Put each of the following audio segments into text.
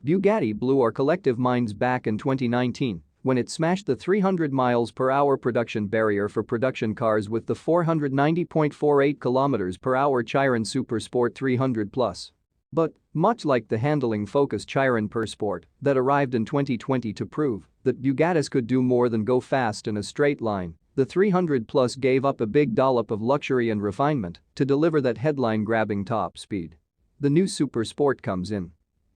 Bugatti blew our collective minds back in 2019 when it smashed the 300 miles per hour production barrier for production cars with the 490.48 kilometers per hour Chiron Super Sport 300 plus. But, much like the handling-focused Chiron Pur Sport that arrived in 2020 to prove that Bugattis could do more than go fast in a straight line, the 300 plus gave up a big dollop of luxury and refinement to deliver that headline-grabbing top speed. The new Super Sport comes in.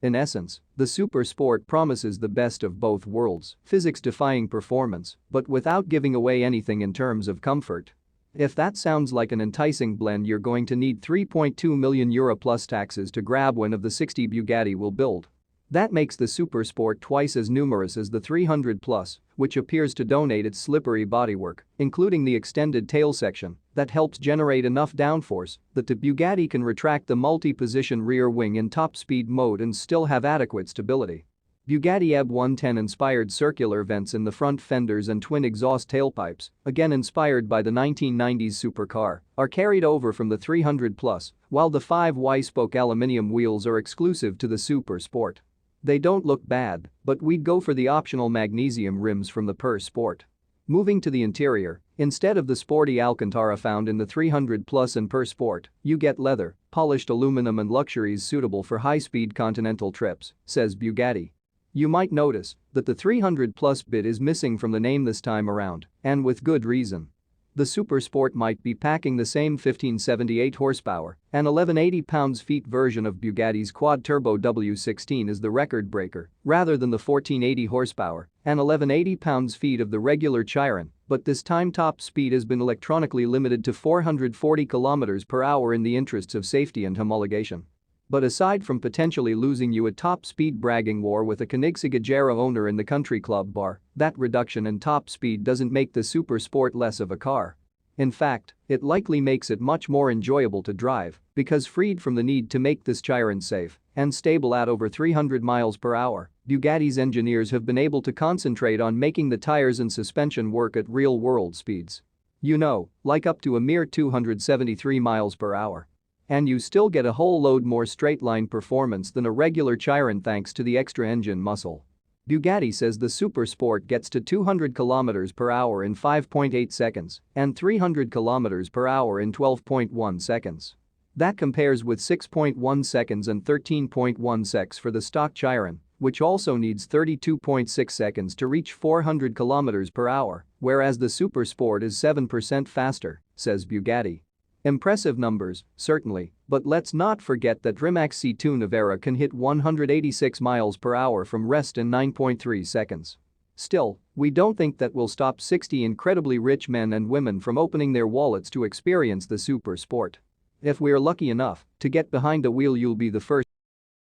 In essence, the Super Sport promises the best of both worlds, physics-defying performance, but without giving away anything in terms of comfort. If that sounds like an enticing blend, you're going to need €3.2 million plus taxes to grab one of the 60 Bugatti will build. That makes the Super Sport twice as numerous as the 300 plus, which appears to donate its slippery bodywork, including the extended tail section, that helps generate enough downforce that the Bugatti can retract the multi-position rear wing in top speed mode and still have adequate stability. Bugatti EB 110 inspired circular vents in the front fenders and twin exhaust tailpipes, again inspired by the 1990s supercar, are carried over from the 300 plus, while the 5 Y-spoke aluminium wheels are exclusive to the Super Sport. They don't look bad, but we'd go for the optional magnesium rims from the Pur Sport. Moving to the interior, instead of the sporty Alcantara found in the 300 plus and Pur Sport, you get leather, polished aluminum and luxuries suitable for high-speed continental trips, says Bugatti. You might notice that the 300 plus bit is missing from the name this time around, and with good reason. The Super Sport might be packing the same 1578 horsepower and 1180 pounds-feet version of Bugatti's quad-turbo W16 as the record breaker, rather than the 1480 horsepower and 1180 pounds-feet of the regular Chiron, but this time top speed has been electronically limited to 440 km per hour in the interests of safety and homologation. But aside from potentially losing you a top-speed bragging war with a Koenigsegg owner in the country club bar, that reduction in top speed doesn't make the Super Sport less of a car. In fact, it likely makes it much more enjoyable to drive because freed from the need to make this Chiron safe and stable at over 300 miles per hour, Bugatti's engineers have been able to concentrate on making the tires and suspension work at real-world speeds. You know, like up to a mere 273 miles per hour. And you still get a whole load more straight-line performance than a regular Chiron thanks to the extra engine muscle. Bugatti says the Super Sport gets to 200 km per hour in 5.8 seconds and 300 km per hour in 12.1 seconds. That compares with 6.1 seconds and 13.1 seconds for the stock Chiron, which also needs 32.6 seconds to reach 400 km per hour, whereas the Super Sport is 7% faster, says Bugatti. Impressive numbers, certainly, but let's not forget that Rimac C2 Navara can hit 186 miles per hour from rest in 9.3 seconds. Still, we don't think that will stop 60 incredibly rich men and women from opening their wallets to experience the Super Sport. If we're lucky enough to get behind the wheel, you'll be the first